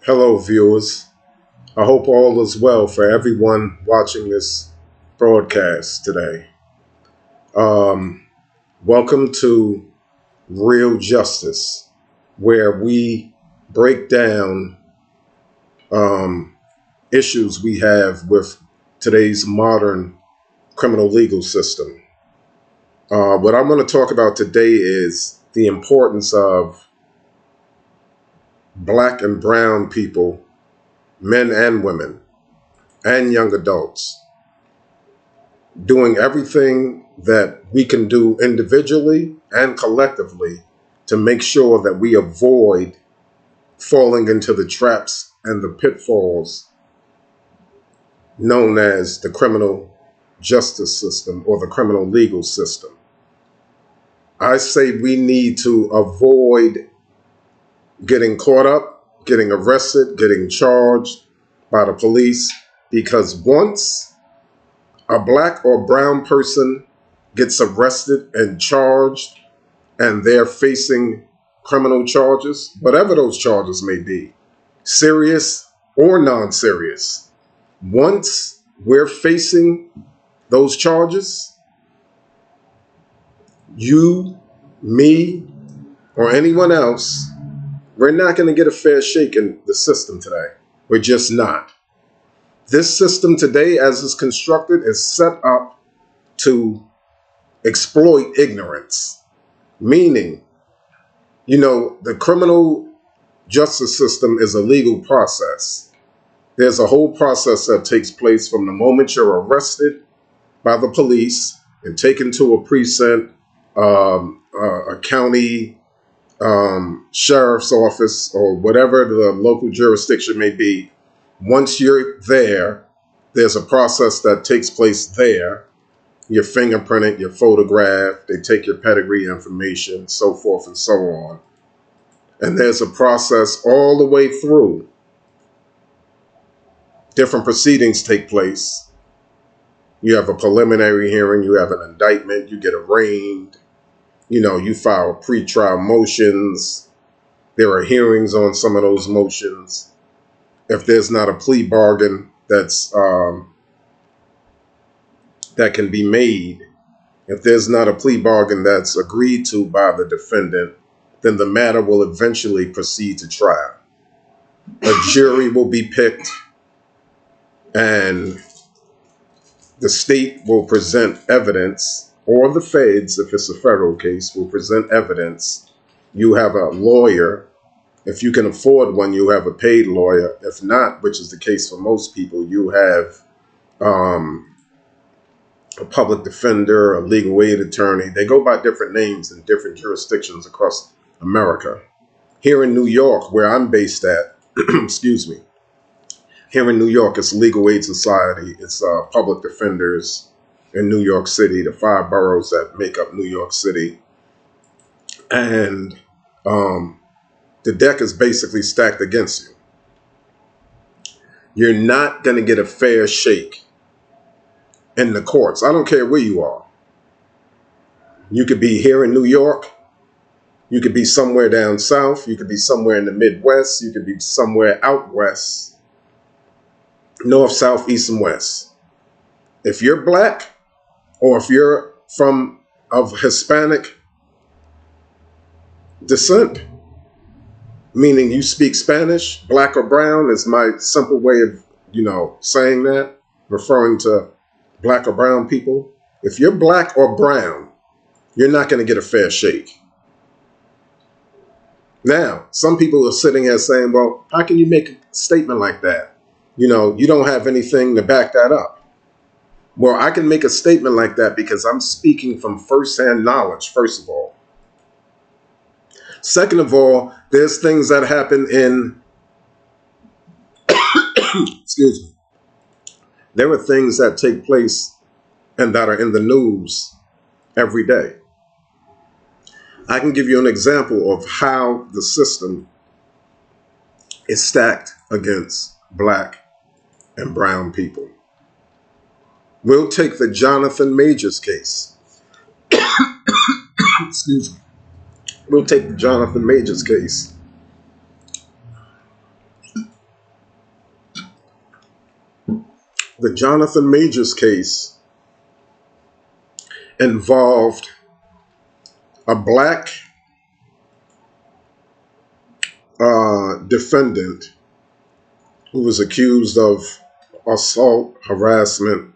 Hello, viewers. I hope all is well for everyone watching this broadcast today. Um, Welcome to Real Justice, where we break down issues we have with today's modern criminal legal system. What I'm going to talk about today is the importance of black and brown people, men and women, and young adults doing everything that we can do individually and collectively to make sure that we avoid falling into the traps and the pitfalls known as the criminal justice system or the criminal legal system. I say we need to avoid getting caught up, getting arrested, getting charged by the police, because once a black or brown person gets arrested and charged and they're facing criminal charges, whatever those charges may be, serious or non-serious, once we're facing those charges, you, me, or anyone else, we're not going to get a fair shake in the system today. We're just not. This system today, as it's constructed, is set up to exploit ignorance. Meaning, the criminal justice system is a legal process. There's a whole process that takes place from the moment you're arrested by the police and taken to a precinct, a county sheriff's office, or whatever the local jurisdiction may be. Once you're there, there's a process that takes place there. You're fingerprinted, you're photographed, they take your pedigree information, so forth and so on. And there's a process all the way through. Different proceedings take place. You have a preliminary hearing, you have an indictment, you get arraigned, you file pre-trial motions. There are hearings on some of those motions. If there's not a plea bargain that can be made, if there's not a plea bargain that's agreed to by the defendant, then the matter will eventually proceed to trial. A jury will be picked, and the state will present evidence, or the feds, if it's a federal case, will present evidence. You have a lawyer. If you can afford one, you have a paid lawyer. If not, which is the case for most people, you have a public defender, a legal aid attorney. They go by different names in different jurisdictions across America. Here in New York, where I'm based at, excuse me, here in New York, it's Legal Aid Society. It's public defenders in New York City, the 5 boroughs that make up New York City. And the deck is basically stacked against you. You're not going to get a fair shake in the courts. I don't care where you are. You could be here in New York. You could be somewhere down south. You could be somewhere in the Midwest. You could be somewhere out west. North, south, east, and west. If you're black, or if you're of Hispanic descent, meaning you speak Spanish, black or brown is my simple way of, saying that, referring to black or brown people. If you're black or brown, you're not going to get a fair shake. Now, some people are sitting here saying, well, how can you make a statement like that? You don't have anything to back that up. Well, I can make a statement like that because I'm speaking from firsthand knowledge, first of all. Second of all, there's things that happen in, excuse me, there are things that take place and that are in the news every day. I can give you an example of how the system is stacked against black and brown people. We'll take the Jonathan Majors case. Excuse me. We'll take the Jonathan Majors case. the Jonathan Majors case involved a black defendant who was accused of assault, harassment.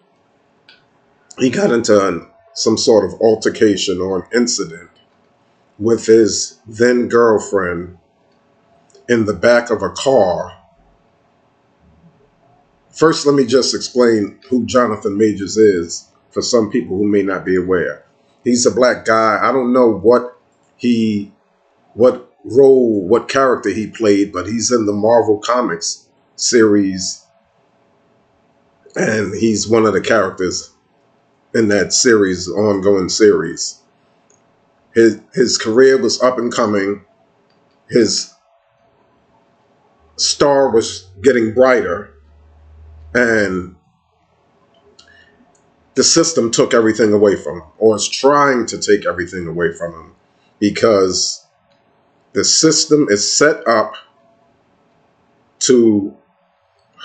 He got into some sort of altercation or an incident with his then girlfriend in the back of a car. First, let me just explain who Jonathan Majors is for some people who may not be aware. He's a black guy. I don't know what role, what character he played, but he's in the Marvel Comics series, and he's one of the characters in that series, ongoing series. His career was up and coming. His star was getting brighter, and the system took everything away from him, or is trying to take everything away from him, because the system is set up to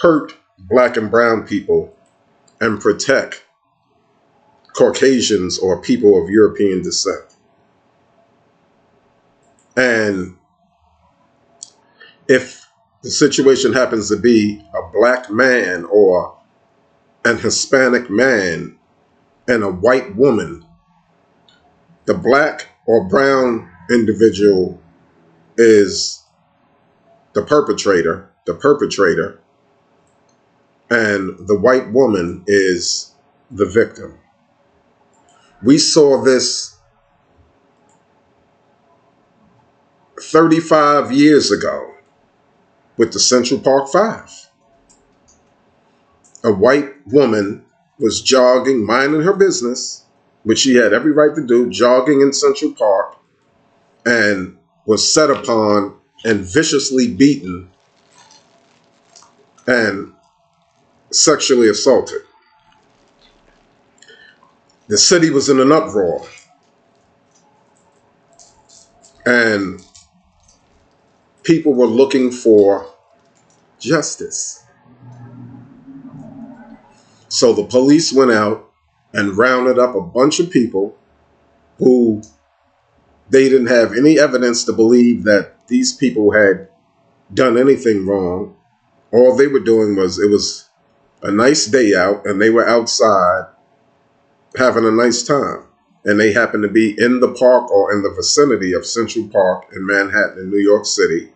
hurt black and brown people and protect Caucasians or people of European descent. And if the situation happens to be a black man or an Hispanic man and a white woman, the black or brown individual is the perpetrator, and the white woman is the victim. We saw this 35 years ago with the Central Park Five. A white woman was jogging, minding her business, which she had every right to do, jogging in Central Park, and was set upon and viciously beaten and sexually assaulted. The city was in an uproar, and people were looking for justice. So the police went out and rounded up a bunch of people who they didn't have any evidence to believe that these people had done anything wrong. All they were doing was, it was a nice day out and they were outside having a nice time. And they happened to be in the park or in the vicinity of Central Park in Manhattan in New York City.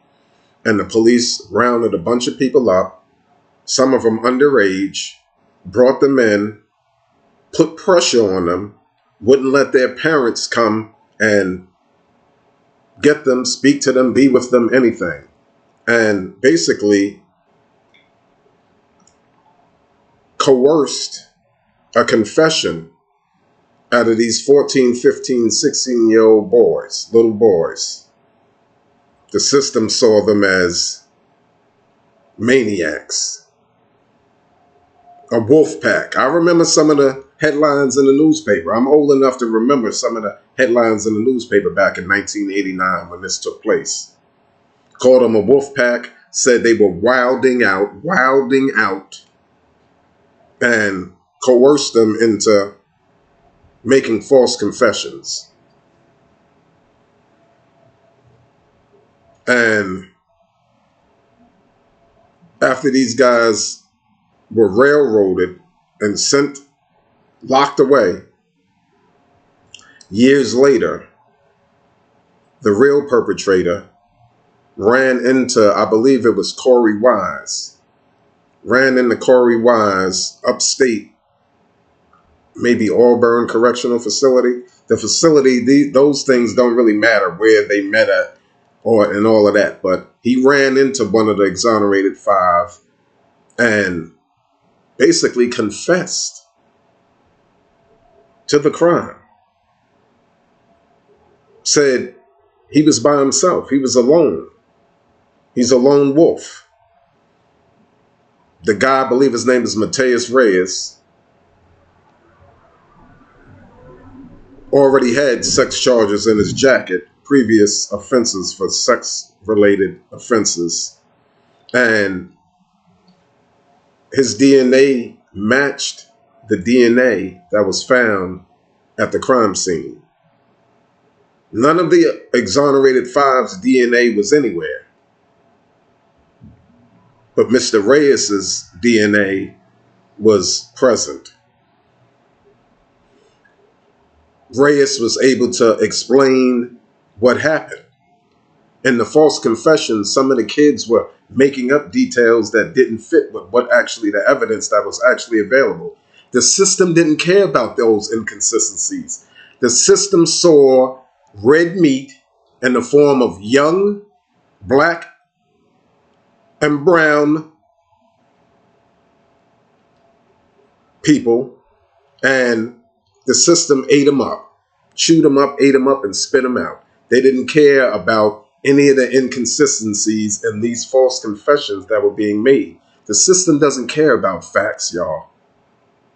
And the police rounded a bunch of people up, some of them underage, brought them in, put pressure on them, wouldn't let their parents come and get them, speak to them, be with them, anything. And basically coerced a confession out of these 14, 15, 16-year-old boys, little boys. The system saw them as maniacs, a wolf pack. I remember some of the headlines in the newspaper. I'm old enough to remember some of the headlines in the newspaper back in 1989 when this took place. Called them a wolf pack, said they were wilding out, and coerced them into making false confessions. And after these guys were railroaded and locked away, years later, the real perpetrator ran into, I believe it was Corey Wise, ran into Corey Wise upstate, maybe Auburn Correctional Facility. The facility, those things don't really matter where they met at and all of that. But he ran into one of the exonerated five and basically confessed to the crime. Said he was by himself. He was alone. He's a lone wolf. The guy, I believe his name is Mateus Reyes, already had sex charges in his jacket, previous offenses for sex-related offenses. And his DNA matched the DNA that was found at the crime scene. None of the exonerated five's DNA was anywhere, but Mr. Reyes's DNA was present. Reyes was able to explain what happened. In the false confessions, some of the kids were making up details that didn't fit with what actually the evidence that was actually available. The system didn't care about those inconsistencies. The system saw red meat in the form of young, black, and brown people, and the system ate them up, chewed them up, ate them up, and spit them out. They didn't care about any of the inconsistencies in these false confessions that were being made. The system doesn't care about facts, y'all.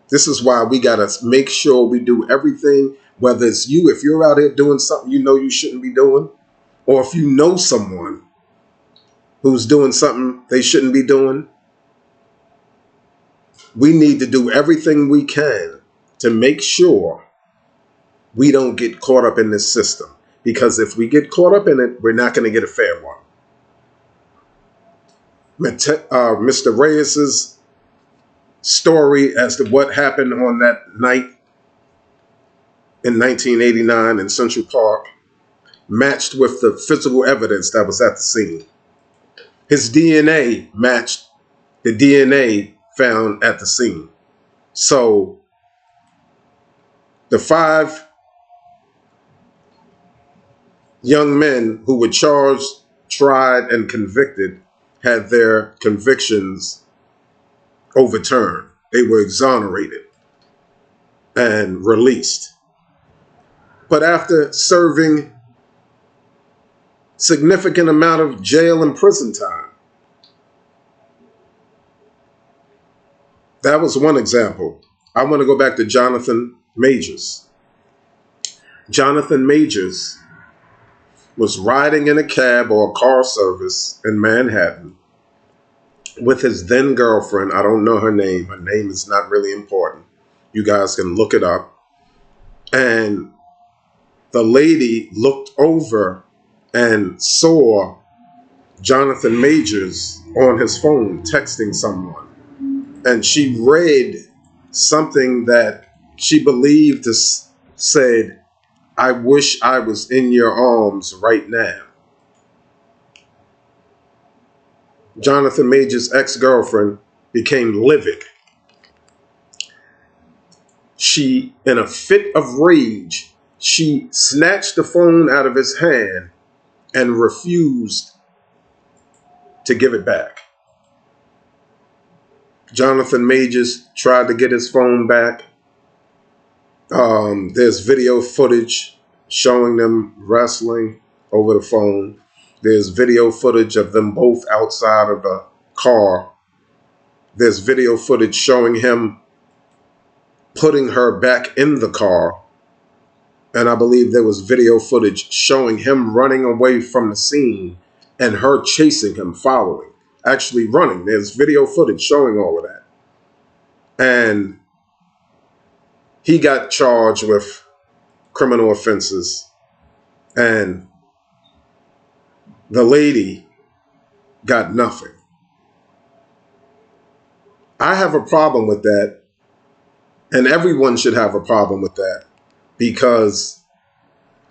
This is why we got to make sure we do everything, whether it's you, if you're out here doing something you know you shouldn't be doing, or if you know someone who's doing something they shouldn't be doing, we need to do everything we can to make sure we don't get caught up in this system. Because if we get caught up in it, we're not going to get a fair one. Mr. Reyes's story as to what happened on that night in 1989 in Central Park matched with the physical evidence that was at the scene. His DNA matched the DNA found at the scene. So the five young men who were charged, tried, and convicted had their convictions overturned. They were exonerated and released. But after serving significant amount of jail and prison time. That was one example. I want to go back to Jonathan Majors. Jonathan Majors was riding in a cab or a car service in Manhattan with his then girlfriend. I don't know her name. Her name is not really important. You guys can look it up. And the lady looked over and saw Jonathan Majors on his phone texting someone. And she read something that she believed to said, "I wish I was in your arms right now." Jonathan Majors' ex-girlfriend became livid. She, in a fit of rage, she snatched the phone out of his hand and refused to give it back. Jonathan Majors tried to get his phone back. There's video footage showing them wrestling over the phone. There's video footage of them both outside of the car. There's video footage showing him putting her back in the car. And I believe there was video footage showing him running away from the scene and her chasing him, following, actually running. There's video footage showing all of that. And he got charged with criminal offenses. And the lady got nothing. I have a problem with that. And everyone should have a problem with that. Because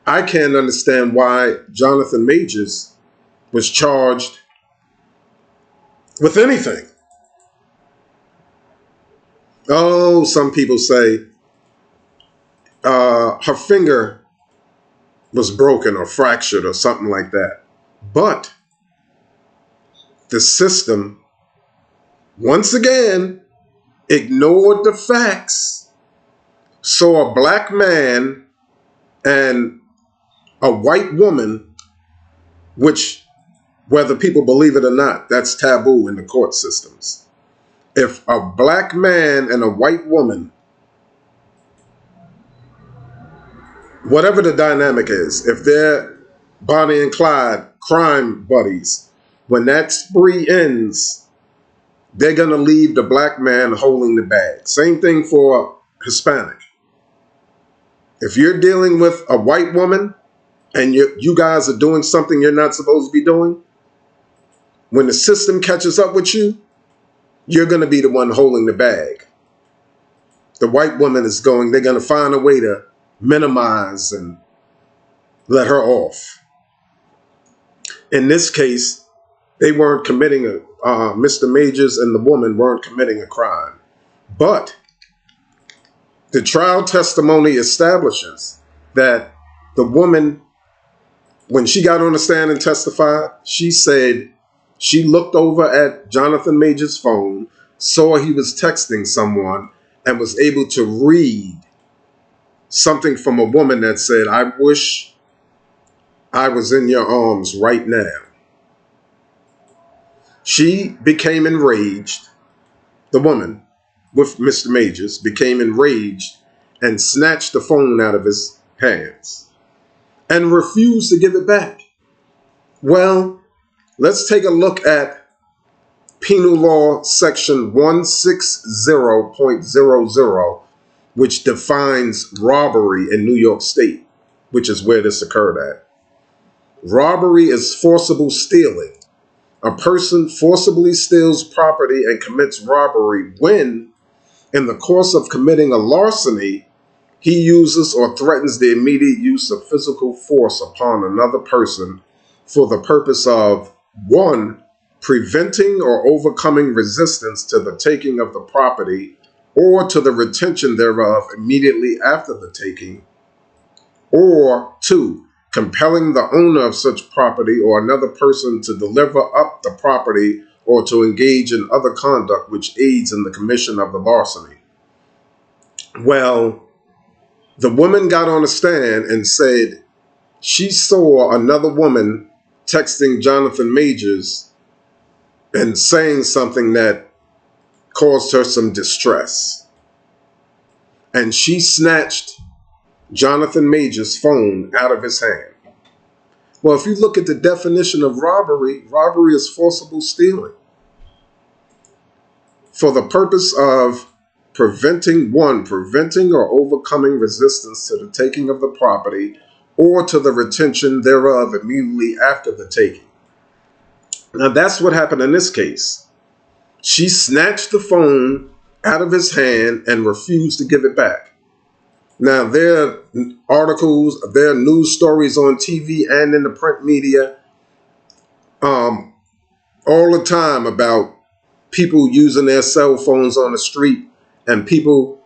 I can't understand why Jonathan Majors was charged with anything. Oh, some people say her finger was broken or fractured or something like that. But the system, once again, ignored the facts, saw a black man and a white woman, which, whether people believe it or not, that's taboo in the court systems. If a black man and a white woman, whatever the dynamic is, if they're Bonnie and Clyde crime buddies, when that spree ends, they're going to leave the black man holding the bag. Same thing for Hispanic. If you're dealing with a white woman and you guys are doing something you're not supposed to be doing, when the system catches up with you, you're going to be the one holding the bag. The white woman they're going to find a way to minimize and let her off. In this case, they weren't committing Mr. Majors and the woman weren't committing a crime. But the trial testimony establishes that the woman, when she got on the stand and testified, she said she looked over at Jonathan Majors' phone, saw he was texting someone, and was able to read something from a woman that said, "I wish I was in your arms right now." She became enraged. The woman with Mr. Majors became enraged and snatched the phone out of his hands and refused to give it back. Well, let's take a look at Penal Law Section 160.00, which defines robbery in New York State, which is where this occurred at. Robbery is forcible stealing. A person forcibly steals property and commits robbery when, in the course of committing a larceny, he uses or threatens the immediate use of physical force upon another person for the purpose of 1. Preventing or overcoming resistance to the taking of the property or to the retention thereof immediately after the taking, or 2. Compelling the owner of such property or another person to deliver up the property or to engage in other conduct which aids in the commission of the larceny. Well, the woman got on the stand and said she saw another woman texting Jonathan Majors and saying something that caused her some distress. And she snatched Jonathan Majors' phone out of his hand. Well, if you look at the definition of robbery, robbery is forcible stealing for the purpose of preventing or overcoming resistance to the taking of the property or to the retention thereof immediately after the taking. Now, that's what happened in this case. She snatched the phone out of his hand and refused to give it back. Now, there are articles, there are news stories on TV and in the print media all the time about people using their cell phones on the street, and people,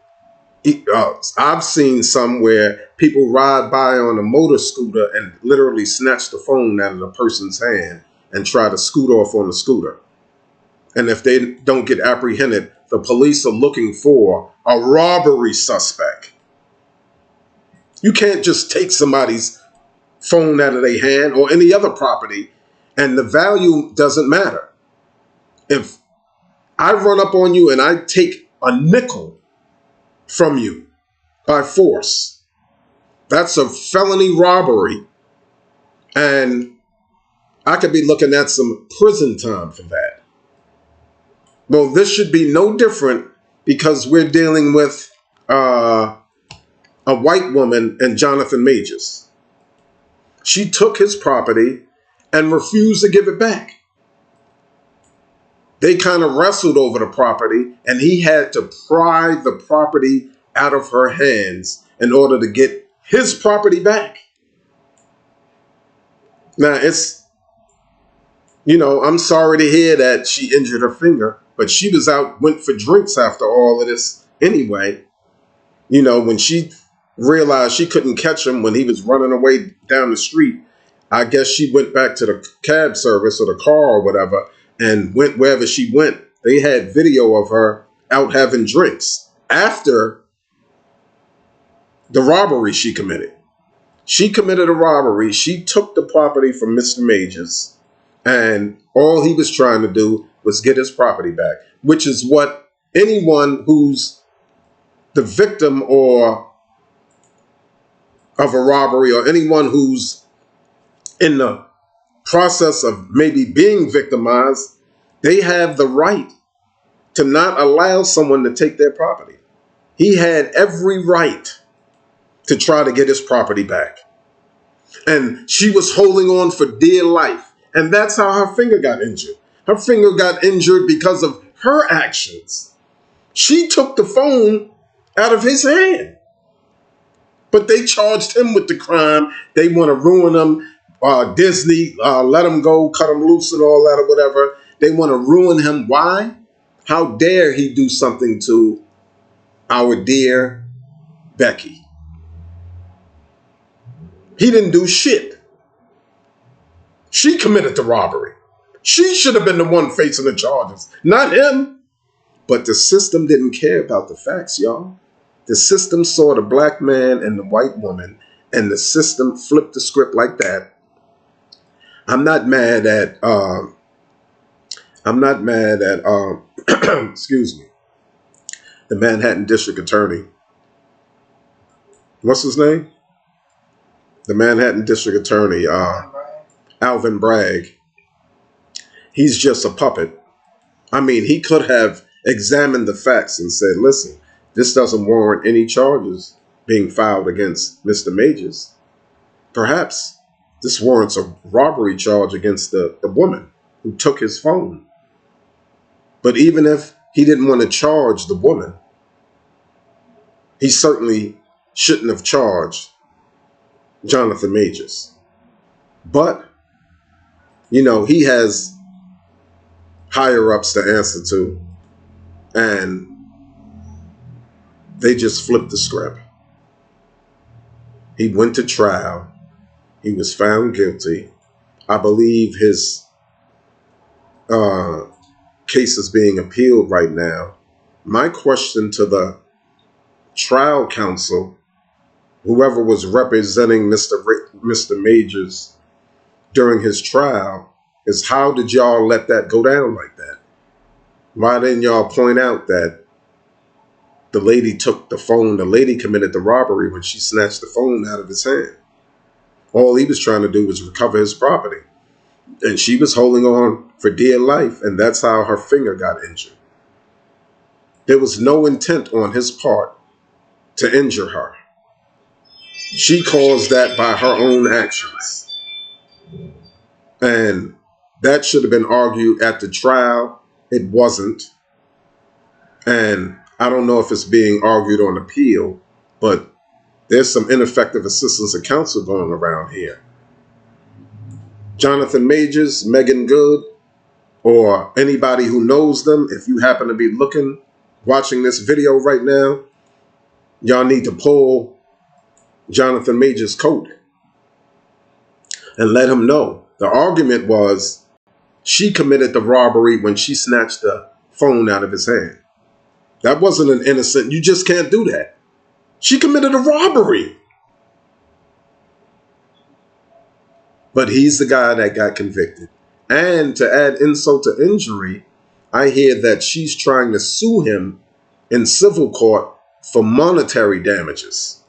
I've seen some where people ride by on a motor scooter and literally snatch the phone out of the person's hand and try to scoot off on the scooter. And if they don't get apprehended, the police are looking for a robbery suspect. You can't just take somebody's phone out of their hand or any other property, and the value doesn't matter. If I run up on you and I take a nickel from you by force, that's a felony robbery, and I could be looking at some prison time for that. Well, this should be no different because we're dealing with a white woman and Jonathan Majors. She took his property and refused to give it back. They kind of wrestled over the property, and he had to pry the property out of her hands in order to get his property back. Now, I'm sorry to hear that she injured her finger, but she was out, went for drinks after all of this anyway. When she realized she couldn't catch him when he was running away down the street, I guess she went back to the cab service or the car or whatever and went wherever she went. They had video of her out having drinks after the robbery she committed. She committed a robbery. She took the property from Mr. Majors, and all he was trying to do was get his property back, which is what anyone who's the victim of a robbery, or anyone who's in the process of maybe being victimized, they have the right to not allow someone to take their property. He had every right to try to get his property back. And she was holding on for dear life. And that's how her finger got injured. Her finger got injured because of her actions. She took the phone out of his hand. But they charged him with the crime. They want to ruin him. Disney, let him go, cut him loose and all that or whatever. They want to ruin him. Why? How dare he do something to our dear Becky? He didn't do shit. She committed the robbery. She should have been the one facing the charges, not him. But the system didn't care about the facts, y'all. The system saw the black man and the white woman, and the system flipped the script like that. I'm not mad at excuse me, the Manhattan District Attorney. What's his name? The Manhattan District Attorney, Alvin Bragg. He's just a puppet. I mean, he could have examined the facts and said, listen, this doesn't warrant any charges being filed against Mr. Majors. Perhaps this warrants a robbery charge against the woman who took his phone. But even if he didn't want to charge the woman, he certainly shouldn't have charged Jonathan Majors. But, you know, he has higher ups to answer to, and they just flipped the script. He went to trial. He was found guilty. I believe his case is being appealed right now. My question to the trial counsel, whoever was representing Mr. Majors during his trial, is how did y'all let that go down like that? Why didn't y'all point out that the lady took the phone, the lady committed the robbery when she snatched the phone out of his hand? All he was trying to do was recover his property. And she was holding on for dear life, and that's how her finger got injured. There was no intent on his part to injure her. She caused that by her own actions. And that should have been argued at the trial. It wasn't. And I don't know if it's being argued on appeal, but there's some ineffective assistance of counsel going around here. Jonathan Majors, Megan Good, or anybody who knows them, if you happen to be watching this video right now, y'all need to pull Jonathan Majors' coat and let him know. The argument was she committed the robbery when she snatched the phone out of his hand. That wasn't an innocent. You just can't do that. She committed a robbery. But he's the guy that got convicted. And to add insult to injury, I hear that she's trying to sue him in civil court for monetary damages.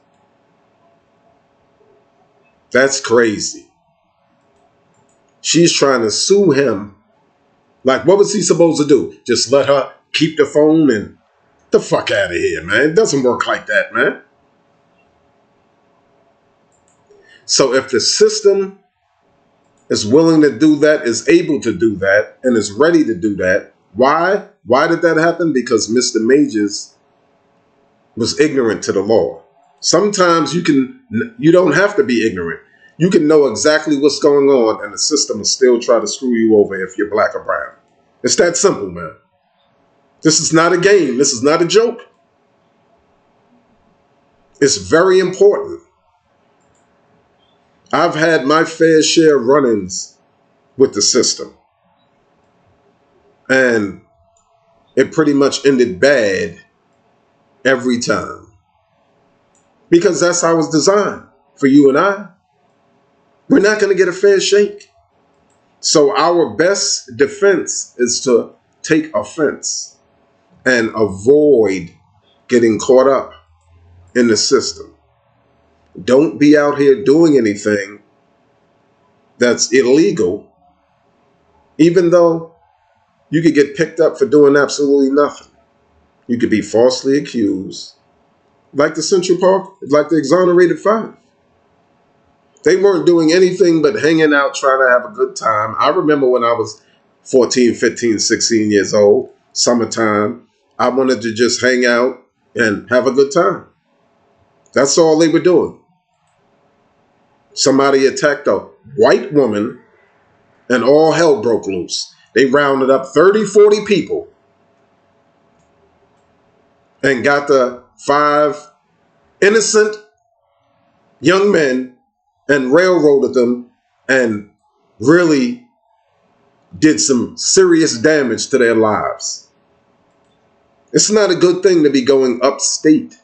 That's crazy. She's trying to sue him. Like, what was he supposed to do? Just let her keep the phone and the fuck out of here, man. It doesn't work like that, man. So if the system is willing to do that, is able to do that, and is ready to do that, why? Why did that happen? Because Mr. Majors was ignorant to the law. Sometimes you don't have to be ignorant. You can know exactly what's going on, and the system will still try to screw you over if you're black or brown. It's that simple, man. This is not a game. This is not a joke. It's very important. I've had my fair share of run-ins with the system. And it pretty much ended bad every time. Because that's how it's designed for you and I. We're not going to get a fair shake. So our best defense is to take offense and avoid getting caught up in the system. Don't be out here doing anything that's illegal, even though You could get picked up for doing absolutely nothing. You could be falsely accused, like the Central Park, like the exonerated five. They weren't doing anything but hanging out, trying to have a good time. I remember when I was 14, 15, 16 years old, summertime, I wanted to just hang out and have a good time. That's all they were doing. Somebody attacked a white woman and all hell broke loose. They rounded up 30, 40 people and got the 5 innocent young men and railroaded them and really did some serious damage to their lives. It's not a good thing to be going upstate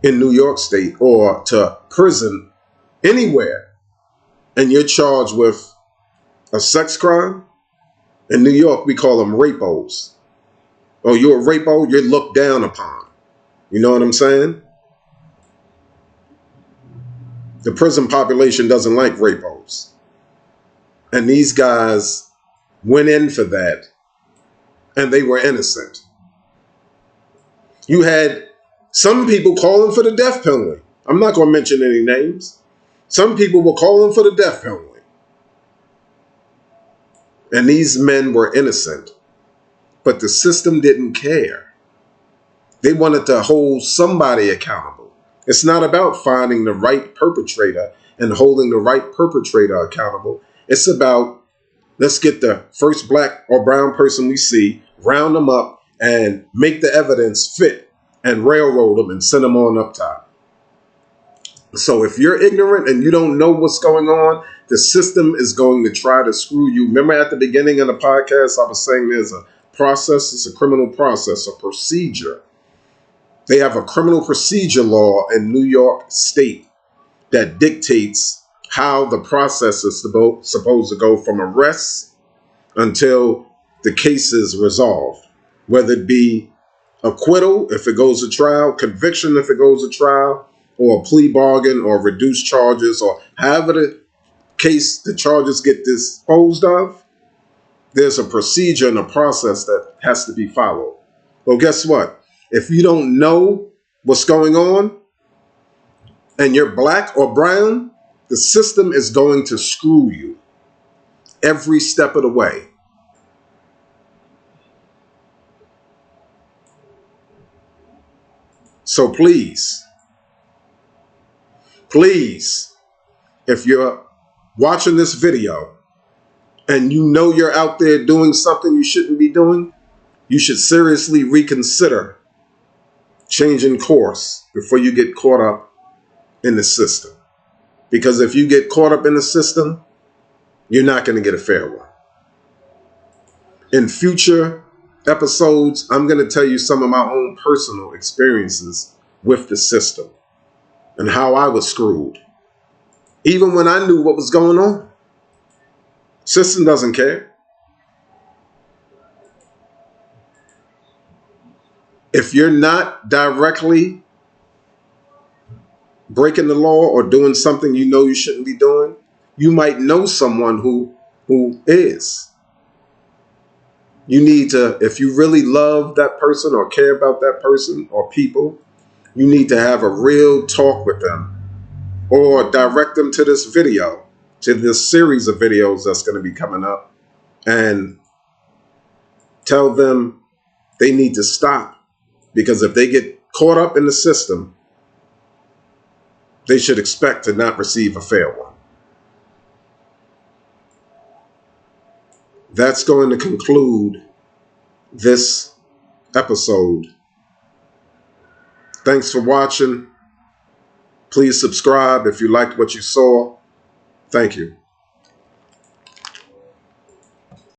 in New York State or to prison anywhere and you're charged with a sex crime. In New York, we call them rapos. Oh, you're a rapo, you're looked down upon. You know what I'm saying? The prison population doesn't like rapos. And these guys went in for that, and they were innocent. You had some people calling for the death penalty. I'm not going to mention any names. Some people were calling for the death penalty. And these men were innocent. But the system didn't care. They wanted to hold somebody accountable. It's not about finding the right perpetrator and holding the right perpetrator accountable. It's about, let's get the first black or brown person we see, round them up, and make the evidence fit, and railroad them and send them on up top. So if you're ignorant and you don't know what's going on, the system is going to try to screw you. Remember at the beginning of the podcast, I was saying there's a process, it's a criminal process, a procedure. They have a criminal procedure law in New York State that dictates how the process is supposed to go from arrest until the case is resolved, whether it be acquittal if it goes to trial, conviction if it goes to trial, or a plea bargain or reduced charges, or however the case, the charges get disposed of. There's a procedure and a process that has to be followed. Well, guess what? If you don't know what's going on and you're black or brown, the system is going to screw you every step of the way. So please, if you're watching this video and you know you're out there doing something you shouldn't be doing, you should seriously reconsider changing course before you get caught up in the system. Because if you get caught up in the system, you're not going to get a fair one. In future episodes, I'm going to tell you some of my own personal experiences with the system and how I was screwed. Even when I knew what was going on. System doesn't care. If you're not directly breaking the law or doing something you know you shouldn't be doing, you might know someone who is. You need to, if you really love that person or care about that person or people, you need to have a real talk with them or direct them to this video, to this series of videos that's going to be coming up, and tell them they need to stop. Because if they get caught up in the system, they should expect to not receive a fair one. That's going to conclude this episode. Thanks for watching. Please subscribe if you liked what you saw. Thank you.